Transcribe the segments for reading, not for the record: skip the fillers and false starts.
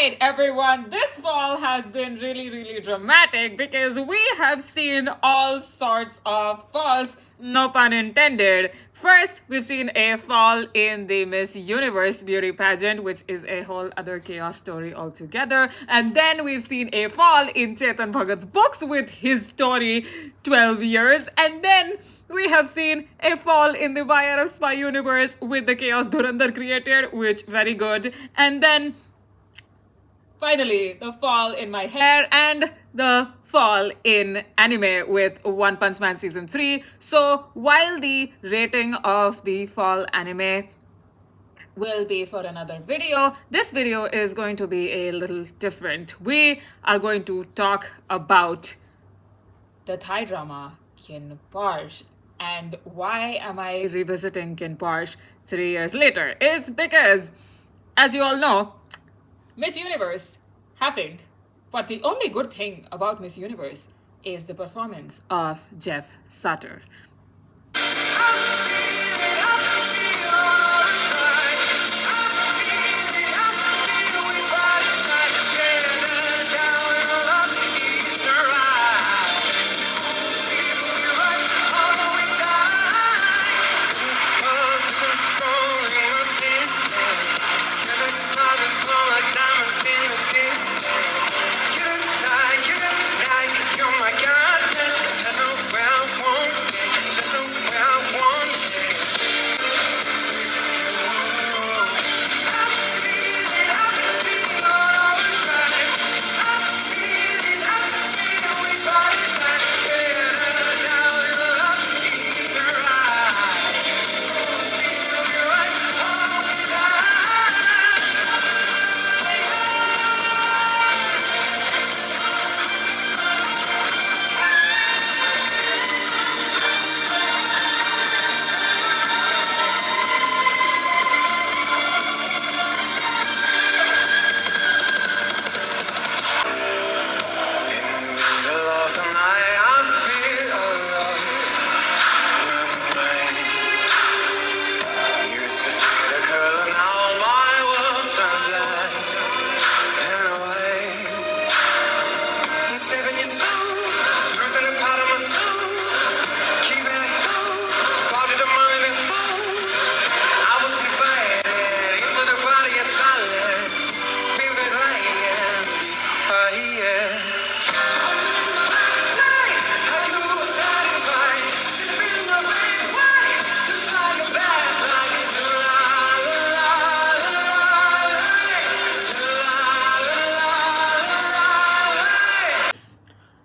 Alright, everyone, this fall has been really dramatic because we have seen all sorts of falls, no pun intended. First, we've seen a fall in the Miss Universe beauty pageant, which is a whole other chaos story altogether. And then we've seen a fall in Chetan Bhagat's books with his story 12 years. And then we have seen a fall in the Wire of Spy Universe with the chaos Dhurandhar created, which very good. And then finally, the fall in my hair and the fall in anime with One Punch Man Season 3. So, while the rating of the fall anime will be for another video, this video is going to be a little different. We are going to talk about the Thai drama Kinnporsche. And why am I revisiting Kinnporsche 3 years later? It's because, as you all know, Miss Universe happened, but the only good thing about Miss Universe is the performance of Jeff Satur.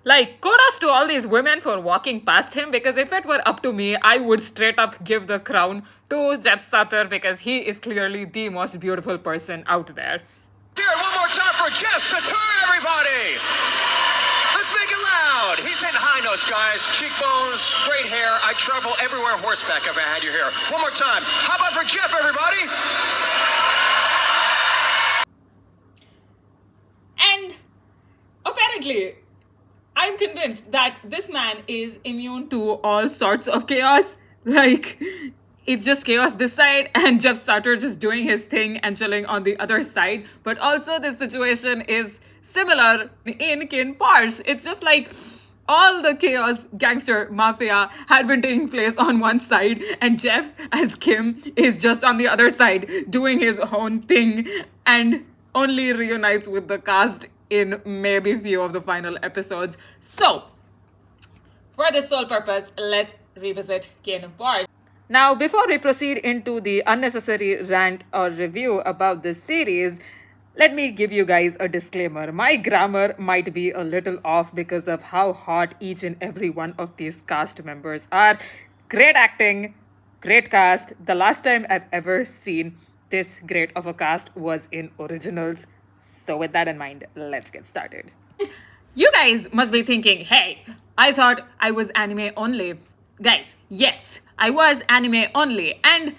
Like, kudos to all these women for walking past him, because if it were up to me, I would straight up give the crown to Jeff Satur because he is clearly the most beautiful person out there. Here, one more time for Jeff Satur, everybody! Let's make it loud! He's hitting high notes, guys. Cheekbones, great hair. I travel everywhere horseback if I had you here. One more time. How about for Jeff, everybody? And apparently, I'm convinced that this man is immune to all sorts of chaos. Like, it's just chaos this side and Jeff Satur just doing his thing and chilling on the other side. But also this situation is similar in Kinnporsche. It's just like all the chaos gangster mafia had been taking place on one side and Jeff as Kim is just on the other side doing his own thing and only reunites with the cast in maybe few of the final episodes. So, for this sole purpose, let's revisit Kinnporsche. Now, before we proceed into the unnecessary rant or review about this series, let me give you guys a disclaimer. My grammar might be a little off because of how hot each and every one of these cast members are. Great acting, great cast. The last time I've ever seen this great of a cast was in Originals. So with that in mind, let's get started. You guys must be thinking, hey, I thought I was anime only. Guys, yes, I was anime only. And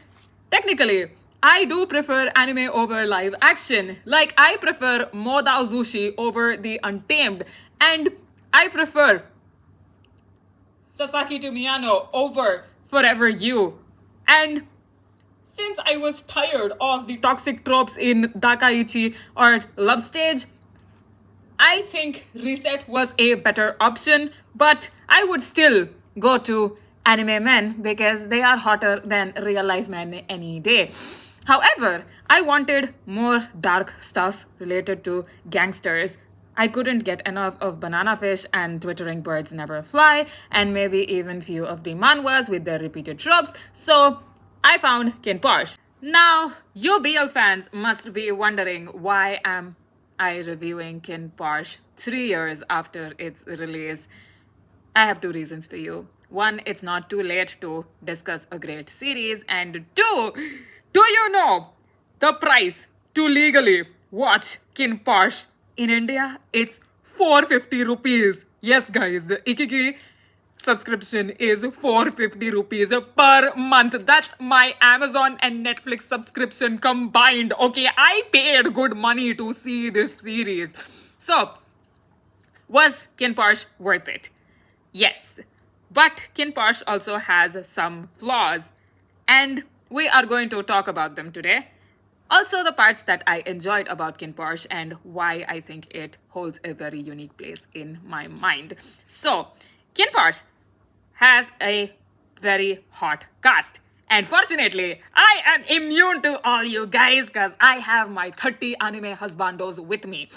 technically, I do prefer anime over live action. Like, I prefer Modao Zushi over The Untamed. And I prefer Sasaki to Miyano over Forever You. And since I was tired of the toxic tropes in Dakaichi or Love Stage, I think Reset was a better option, but I would still go to anime men because they are hotter than real life men any day. However, I wanted more dark stuff related to gangsters. I couldn't get enough of Banana Fish and Twittering Birds Never Fly, and maybe even few of the manhwas with their repeated tropes, so I found Kinnporsche. Now, you BL fans must be wondering why am I reviewing Kinnporsche 3 years after its release. I have 2 reasons for you. One, it's not too late to discuss a great series, and 2, do you know the price to legally watch Kinnporsche in India? It's 450 rupees. Yes, guys, the Ikiki subscription is 450 rupees per month. That's my Amazon and Netflix subscription combined. Okay, I paid good money to see this series. So, was Kinnporsche worth it? Yes. But Kinnporsche also has some flaws, and we are going to talk about them today. Also, the parts that I enjoyed about Kinnporsche and why I think it holds a very unique place in my mind. So, Kinnporsche has a very hot cast. And fortunately, I am immune to all you guys because I have my 30 anime husbandos with me.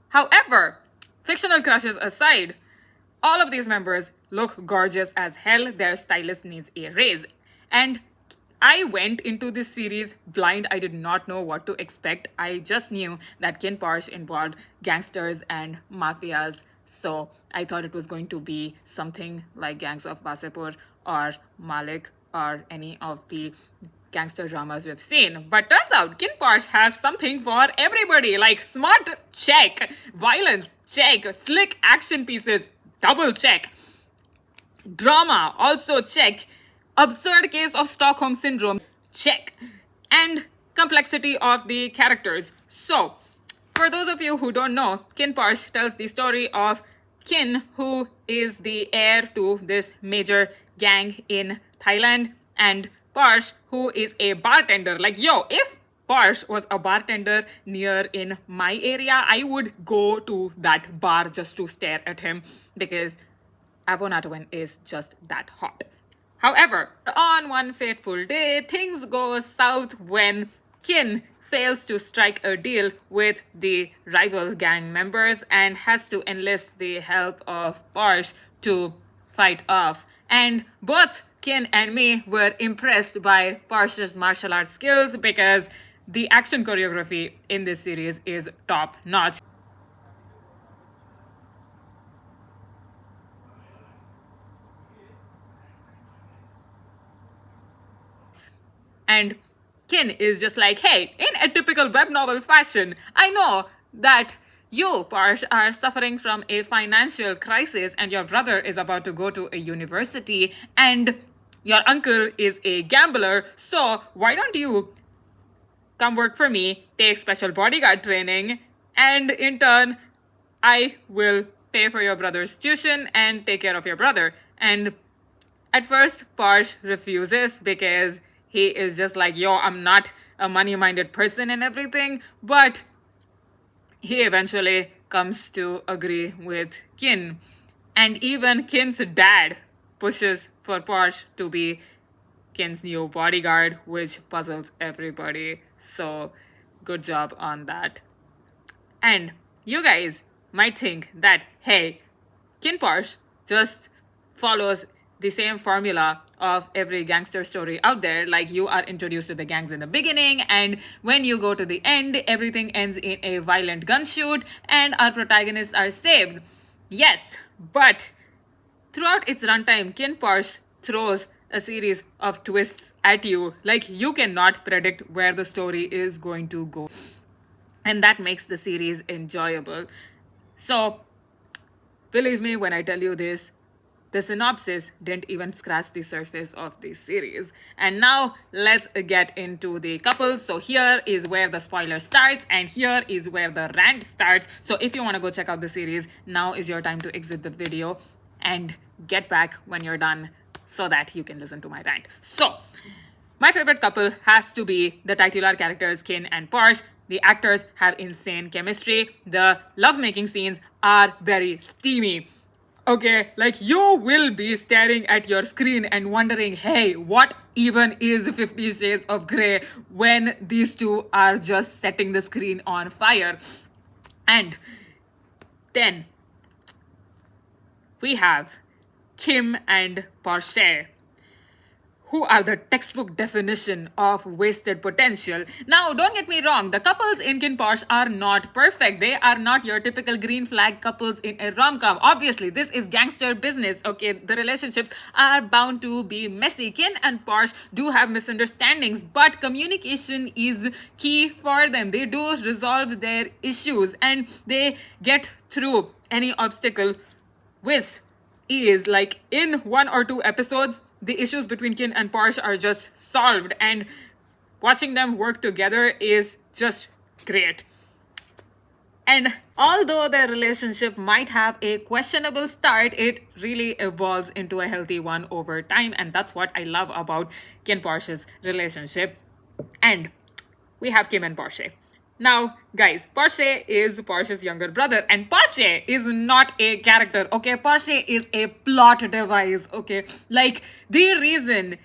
However, fictional crushes aside, all of these members look gorgeous as hell. Their stylist needs a raise. And I went into this series blind. I did not know what to expect. I just knew that Kinnporsche involved gangsters and mafias. So I thought it was going to be something like Gangs of Wasipur or Malik or any of the gangster dramas we've seen. But turns out Kinnporsche has something for everybody, like smart, check, violence, check, slick action pieces, double check, drama, also check, absurd case of Stockholm Syndrome, check, and complexity of the characters. So, for those of you who don't know, Kinnporsche tells the story of Kin, who is the heir to this major gang in Thailand, and Porsche, who is a bartender. Like, yo, if Porsche was a bartender near in my area, I would go to that bar just to stare at him because Apo Nattawin is just that hot. However, on one fateful day, things go south when Kin fails to strike a deal with the rival gang members and has to enlist the help of Porsche to fight off. And both Kin and me were impressed by Porsche's martial arts skills because the action choreography in this series is top notch. And Kin is just like, hey, in a typical web novel fashion, I know that you, Porsche, are suffering from a financial crisis and your brother is about to go to a university and your uncle is a gambler, so why don't you come work for me, take special bodyguard training, and in turn, I will pay for your brother's tuition and take care of your brother. And at first, Porsche refuses because he is just like, yo, I'm not a money-minded person and everything, but he eventually comes to agree with Kin. And even Kin's dad pushes for Porsche to be Kin's new bodyguard, which puzzles everybody. So, good job on that. And you guys might think that, hey, Kinnporsche just follows the same formula of every gangster story out there. Like, you are introduced to the gangs in the beginning, and when you go to the end, everything ends in a violent gun shoot, and our protagonists are saved. Yes, but throughout its runtime, Kinnporsche throws a series of twists at you. Like, you cannot predict where the story is going to go. And that makes the series enjoyable. So, believe me when I tell you this, the synopsis didn't even scratch the surface of this series. And now let's get into the couples. So here is where the spoiler starts and here is where the rant starts. So if you want to go check out the series, now is your time to exit the video and get back when you're done so that you can listen to my rant. So My favorite couple has to be the titular characters Kin and Porsche. The actors have insane chemistry. The lovemaking scenes are very steamy. Okay, like you will be staring at your screen and wondering, hey, what even is 50 Shades of Grey when these two are just setting the screen on fire? And then we have Kim and Porsche, who are the textbook definition of wasted potential. Now, don't get me wrong, the couples in Kinnporsche are not perfect. They are not your typical green flag couples in a rom-com. Obviously, this is gangster business, okay? The relationships are bound to be messy. Kin and Porsche do have misunderstandings, but communication is key for them. They do resolve their issues and they get through any obstacle with ease. Like in 1 or 2 episodes, the issues between Kin and Porsche are just solved, and watching them work together is just great. And although their relationship might have a questionable start, it really evolves into a healthy one over time, and that's what I love about Kinnporsche's relationship. And we have Kim and Porsche. Now, guys, Porsche is Porsche's younger brother, and Porsche is not a character, okay? Porsche is a plot device, okay? Like, the reason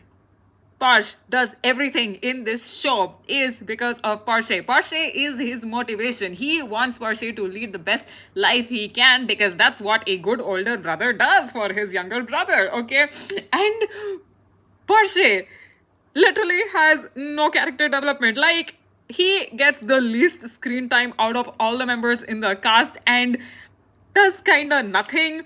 Porsche does everything in this show is because of Porsche. Porsche is his motivation. He wants Porsche to lead the best life he can because that's what a good older brother does for his younger brother, okay? And Porsche literally has no character development. Like, he gets the least screen time out of all the members in the cast and does kinda nothing.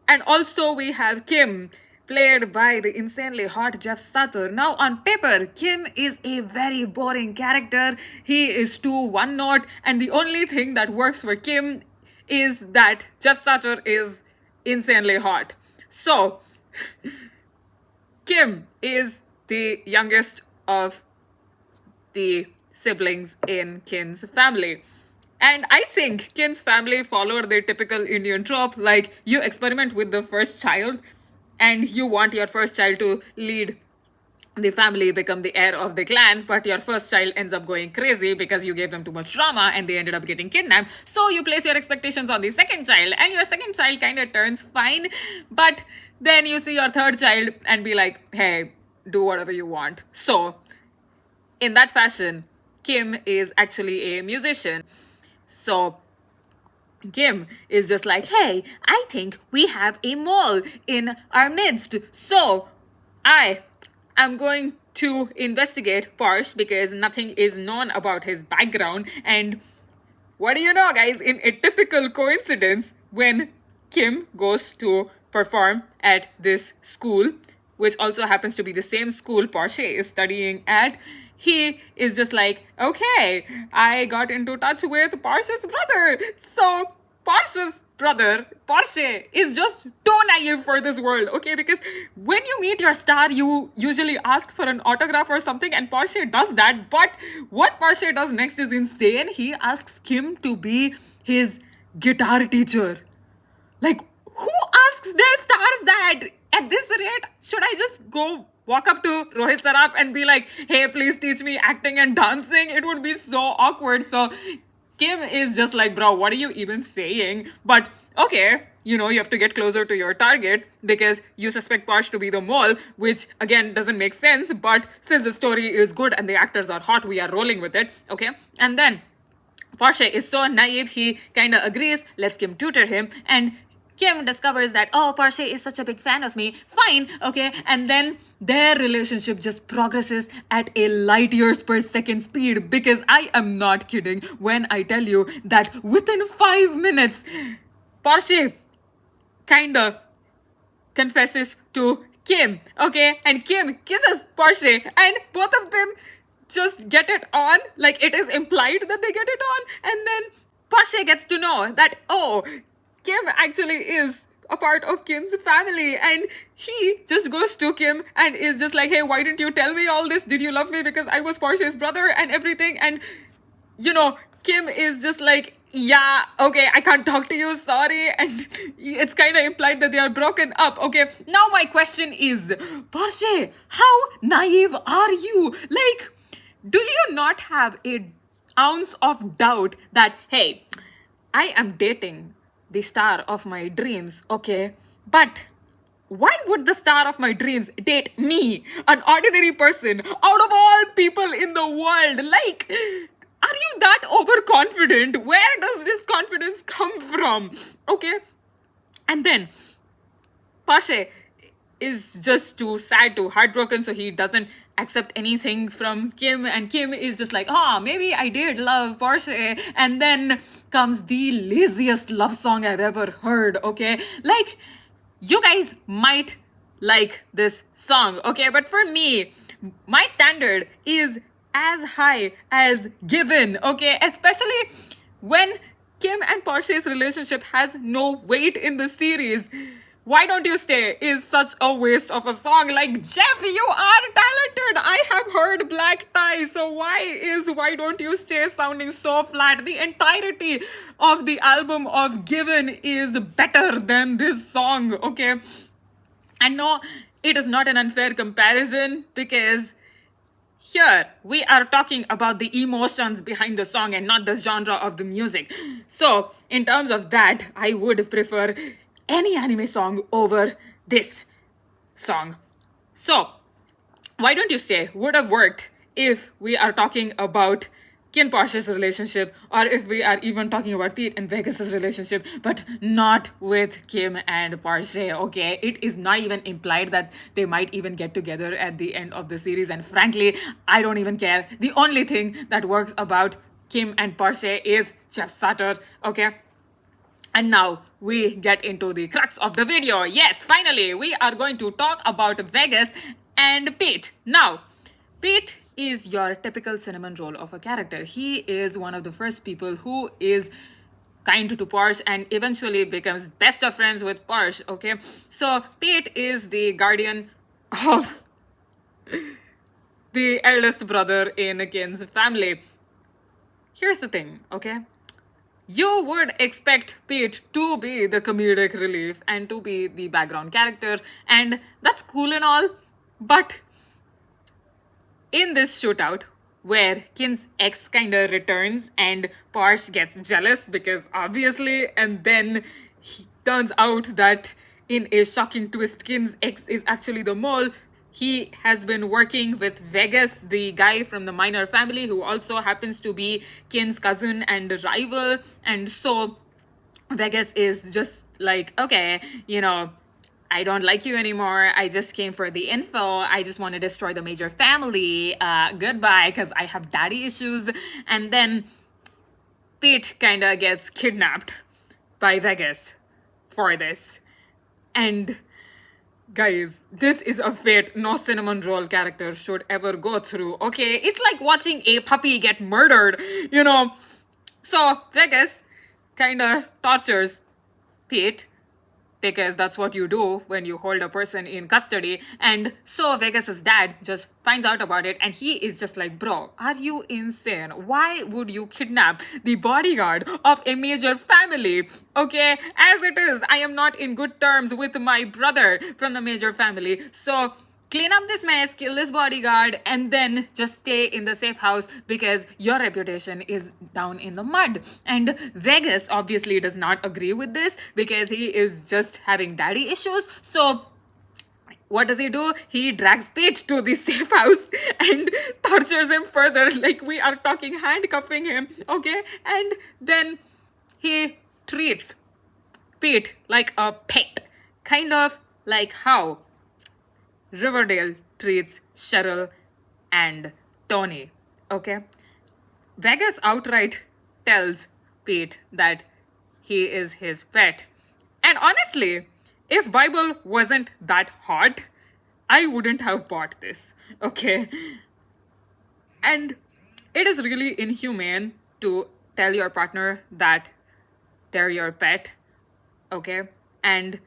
And also we have Kim, played by the insanely hot Jeff Satur. Now on paper, Kim is a very boring character. He is too one note, and the only thing that works for Kim is that Jeff Satur is insanely hot. So Kim is the youngest of the siblings in Kin's family. And I think Kin's family followed the typical Indian trope, like you experiment with the first child and you want your first child to lead the family, become the heir of the clan, but your first child ends up going crazy because you gave them too much trauma and they ended up getting kidnapped. So you place your expectations on the second child, and your second child kind of turns fine, but then you see your third child and be like, hey, do whatever you want. So in that fashion, Kim is actually a musician. So Kim is just like, hey, I think we have a mole in our midst. So I am going to investigate Porsche because nothing is known about his background. And what do you know, guys? In a typical coincidence, when Kim goes to perform at this school, which also happens to be the same school Porsche is studying at, he is just like, okay, I got into touch with Porsche's brother. So Porsche's brother, Porsche, is just too naive for this world, okay? Because when you meet your star, you usually ask for an autograph or something, and Porsche does that. But what Porsche does next is insane. He asks Kim to be his guitar teacher. Like, who asks their stars that? At this rate, should I just go walk up to Rohit Saraf and be like, hey, please teach me acting and dancing? It would be so awkward. So Kim is just like, bro, what are you even saying? But okay, you know, you have to get closer to your target because you suspect Porsche to be the mole, which again doesn't make sense. But since the story is good and the actors are hot, we are rolling with it, okay? And then Porsche is so naive, he kind of agrees, lets Kim tutor him, and Kim discovers that, oh, Porsche is such a big fan of me. Fine, okay. And then their relationship just progresses at a light years per second speed, because I am not kidding when I tell you that within 5 minutes, Porsche kinda confesses to Kim, okay? And Kim kisses Porsche, and both of them just get it on. Like, it is implied that they get it on. And then Porsche gets to know that, oh, Kim actually is a part of Kim's family, and he just goes to Kim and is just like, hey, why didn't you tell me all this? Did you love me because I was Porsche's brother and everything? And, you know, Kim is just like, yeah, okay, I can't talk to you, sorry. And it's kind of implied that they are broken up. Okay, now my question is, Porsche, how naive are you? Like, do you not have a ounce of doubt that, hey, I am dating the star of my dreams, okay? But why would the star of my dreams date me, an ordinary person, out of all people in the world? Like, are you that overconfident? Where does this confidence come from? Okay? And then, Pashe is just too sad, too heartbroken, so he doesn't accept anything from Kim, and Kim is just like, maybe I did love Porsche. And then comes the laziest love song I've ever heard, okay? Like, you guys might like this song, okay? But for me, my standard is as high as given, okay? Especially when Kim and Porsche's relationship has no weight in the series. Why Don't You Stay is such a waste of a song. Like, Jeff, you are talented. I have heard Black Tie. So Why Don't You Stay sounding so flat? The entirety of the album of Given is better than this song, okay? And no, it is not an unfair comparison because here we are talking about the emotions behind the song and not the genre of the music. So, in terms of that, I would prefer any anime song over this song. So, Why Don't You Stay would have worked if we are talking about Kinnporsche's relationship, or if we are even talking about Pete and Vegas's relationship, but not with Kim and Porsche, okay? It is not even implied that they might even get together at the end of the series, and frankly, I don't even care. The only thing that works about Kim and Porsche is Jeff Satur, okay? And now we get into the crux of the video. Yes, finally, we are going to talk about Vegas and Pete. Now, Pete is your typical cinnamon roll of a character. He is one of the first people who is kind to Porsche and eventually becomes best of friends with Porsche, okay? So Pete is the guardian of the eldest brother in Kin's family. Here's the thing, okay? You would expect Pete to be the comedic relief and to be the background character, and that's cool and all, but in this shootout, where Kin's ex kinda returns and Porsche gets jealous because obviously, and then he turns out that in a shocking twist, Kin's ex is actually the mole. He has been working with Vegas, the guy from the minor family who also happens to be Kin's cousin and rival. And so Vegas is just like, okay, I don't like you anymore. I just came for the info. I just want to destroy the major family. Goodbye, because I have daddy issues. And then Pete kind of gets kidnapped by Vegas for this. And guys, this is a fate no cinnamon roll character should ever go through, okay? It's like watching a puppy get murdered, So Vegas kind of tortures Pete, because that's what you do when you hold a person in custody. And so Vegas's dad just finds out about it, and he is just like, bro, are you insane? Why would you kidnap the bodyguard of a major family? Okay, as it is, I am not in good terms with my brother from the major family. So clean up this mess, kill this bodyguard, and then just stay in the safe house because your reputation is down in the mud. And Vegas obviously does not agree with this because he is just having daddy issues. So what does he do? He drags Pete to the safe house and tortures him further. Like, we are talking handcuffing him, okay? And then he treats Pete like a pet. Kind of like how Riverdale treats Cheryl and Tony, okay? Vegas outright tells Pete that he is his pet. And honestly, if Bible wasn't that hot, I wouldn't have bought this, okay? And it is really inhumane to tell your partner that they're your pet, okay? And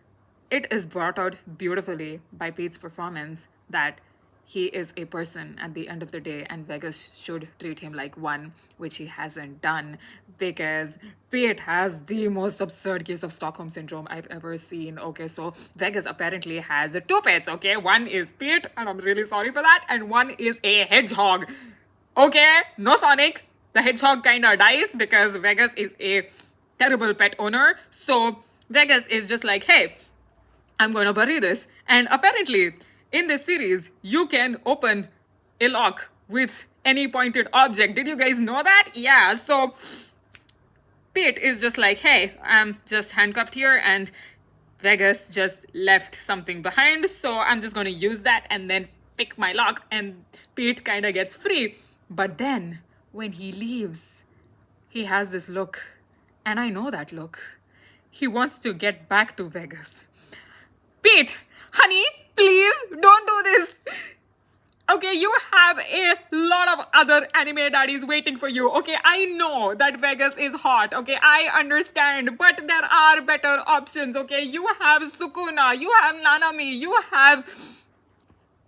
it is brought out beautifully by Pete's performance that he is a person at the end of the day, and Vegas should treat him like one, which he hasn't done, because Pete has the most absurd case of Stockholm Syndrome I've ever seen. Okay, so Vegas apparently has two pets, okay? One is Pete, and I'm really sorry for that, and one is a hedgehog. Okay, no Sonic. The hedgehog kinda dies because Vegas is a terrible pet owner. So Vegas is just like, hey, I'm going to bury this. And apparently, in this series, you can open a lock with any pointed object. Did you guys know that? Yeah, so Pete is just like, hey, I'm just handcuffed here, and Vegas just left something behind, so I'm just going to use that and then pick my lock, and Pete kind of gets free. But then, when he leaves, he has this look, and I know that look. He wants to get back to Vegas. Pete, honey, please don't do this. Okay, you have a lot of other anime daddies waiting for you. Okay, I know that Vegas is hot. Okay, I understand, but there are better options. Okay, you have Sukuna, you have Nanami, you have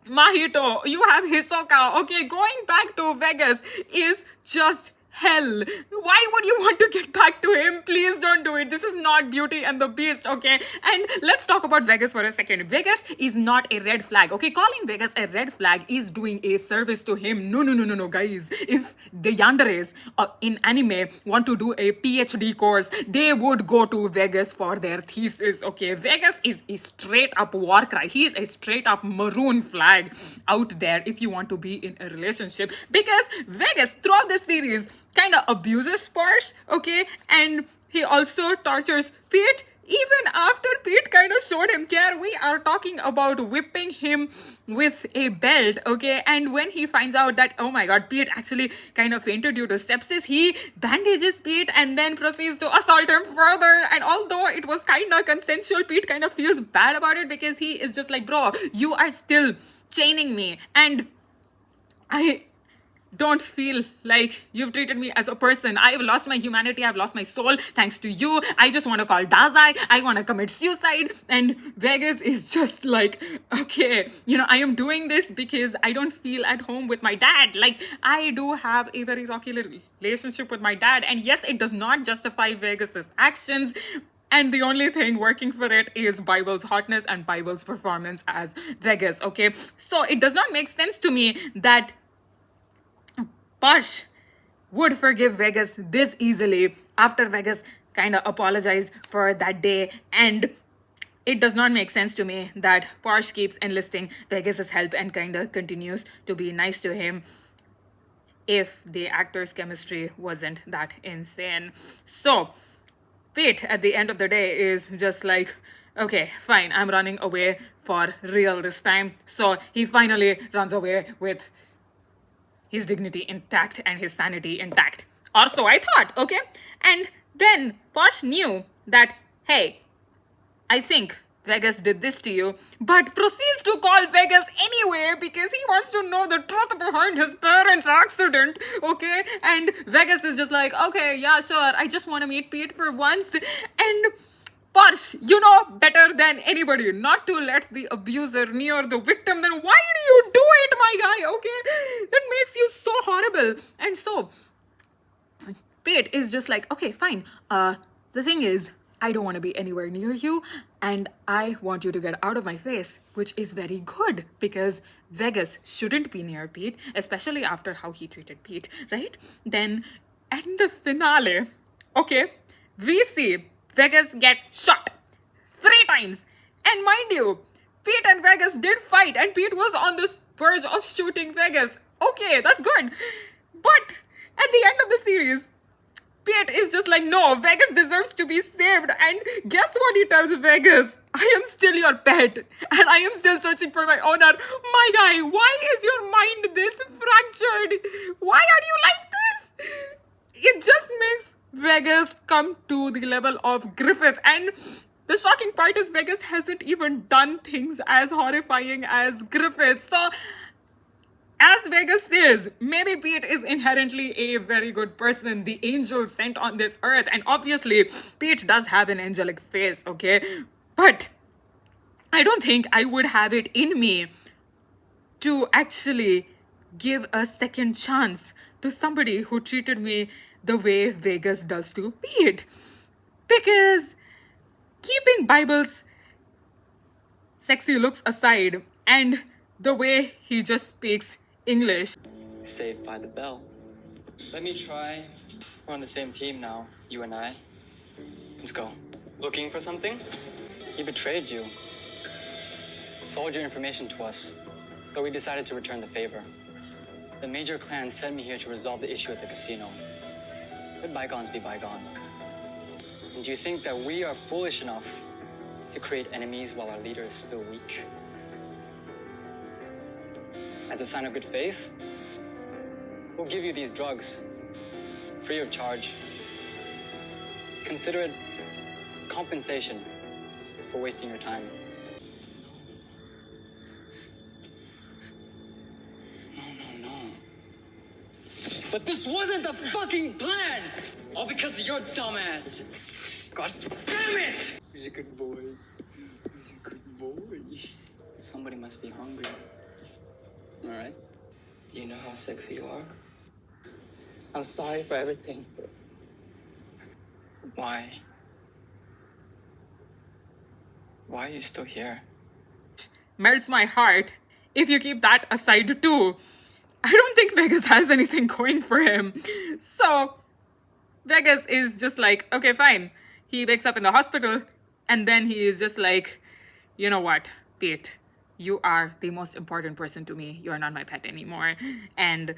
Mahito, you have Hisoka. Okay, going back to Vegas is just hell. Why would you want to get back to him? Please don't do it. This is not Beauty and the Beast, okay? And let's talk about Vegas for a second. Vegas is not a red flag, okay? Calling Vegas a red flag is doing a service to him. No, guys. If the yanderes in anime want to do a PhD course, they would go to Vegas for their thesis, okay? Vegas is a straight up war cry. He is a straight up maroon flag out there if you want to be in a relationship, because Vegas throughout this series kind of abuses Porsche, okay? And he also tortures Pete. Even after Pete kind of showed him care, we are talking about whipping him with a belt, okay? And when he finds out that, oh my god, Pete actually kind of fainted due to sepsis, he bandages Pete and then proceeds to assault him further. And although it was kind of consensual, Pete kind of feels bad about it because he is just like, bro, you are still chaining me, and I don't feel like you've treated me as a person. I've lost my humanity. I've lost my soul thanks to you. I just want to call Dazai. I want to commit suicide. And Vegas is just like, okay, I am doing this because I don't feel at home with my dad. Like, I do have a very rocky relationship with my dad. And yes, it does not justify Vegas's actions. And the only thing working for it is Bible's hotness and Bible's performance as Vegas, okay? So it does not make sense to me that Porsche would forgive Vegas this easily after Vegas kind of apologized for that day. And it does not make sense to me that Porsche keeps enlisting Vegas's help and kind of continues to be nice to him if the actor's chemistry wasn't that insane. So Pete, at the end of the day, is just like, okay, fine, I'm running away for real this time. So he finally runs away with his dignity intact and his sanity intact. Or so I thought, okay? And then Porsche knew that, hey, I think Vegas did this to you, but proceeds to call Vegas anyway because he wants to know the truth behind his parents' accident, okay? And Vegas is just like, okay, yeah, sure, I just want to meet Pete for once. And Porsche, you know better than anybody not to let the abuser near the victim. Then why do you do it, my guy, okay? That makes you so horrible. And so Pete is just like, okay, fine. The thing is, I don't want to be anywhere near you, and I want you to get out of my face, which is very good because Vegas shouldn't be near Pete, especially after how he treated Pete, right? Then at the finale, okay, we see Vegas get shot 3 times. And mind you, Pete and Vegas did fight, and Pete was on the verge of shooting Vegas. Okay, that's good. But at the end of the series, Pete is just like, no, Vegas deserves to be saved. And guess what he tells Vegas? I am still your pet, and I am still searching for my owner. My guy, why is your mind this fractured? Why are you like this? It just makes Vegas come to the level of Griffith. And the shocking part is Vegas hasn't even done things as horrifying as Griffith. So as Vegas says, maybe Pete is inherently a very good person, the angel sent on this earth. And obviously, Pete does have an angelic face, okay? But I don't think I would have it in me to actually give a second chance to somebody who treated me the way Vegas does to Pete. Because keeping Bible's sexy looks aside and the way he just speaks English. Saved by the bell. Let me try. We're on the same team now, you and I. Let's go. Looking for something? He betrayed you. Sold your information to us. So we decided to return the favor. The major clan sent me here to resolve the issue at the casino. Let bygones be bygone. And do you think that we are foolish enough to create enemies while our leader is still weak? As a sign of good faith, we'll give you these drugs, free of charge. Consider it compensation for wasting your time. No. But this wasn't the fucking plan! All because of your dumbass! God damn it! He's a good boy. He's a good boy. Somebody must be hungry. Alright? Do you know how sexy you are? I'm sorry for everything. Why? Why are you still here? Melts my heart if you keep that aside too. I don't think Vegas has anything going for him. So, Vegas is just like, okay, fine. He wakes up in the hospital and then he is just like, you know what, Pete, you are the most important person to me. You are not my pet anymore. And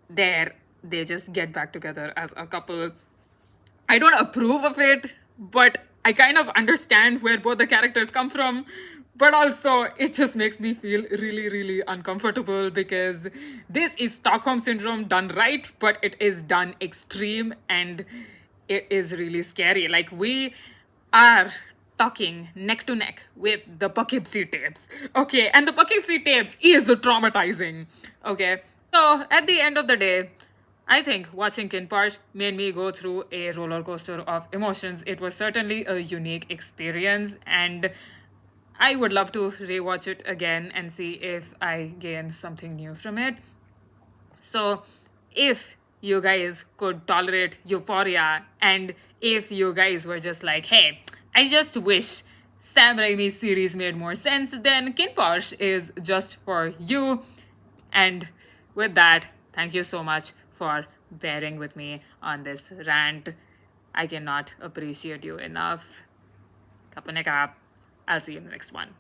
there, they just get back together as a couple. I don't approve of it, but I kind of understand where both the characters come from. But also, it just makes me feel really, really uncomfortable because this is Stockholm Syndrome done right, but it is done extreme and it is really scary. Like, we are talking neck to neck with the Poughkeepsie tapes, okay? And the Poughkeepsie tapes is traumatizing, okay? So, at the end of the day, I think watching Kinnporsche made me go through a roller coaster of emotions. It was certainly a unique experience, and I would love to rewatch it again and see if I gain something new from it. So, if you guys could tolerate Euphoria, and if you guys were just like, hey, I just wish Sam Raimi's series made more sense, then Kinnporsche is just for you. And with that, thank you so much for bearing with me on this rant. I cannot appreciate you enough. Kapanek up. I'll see you in the next one.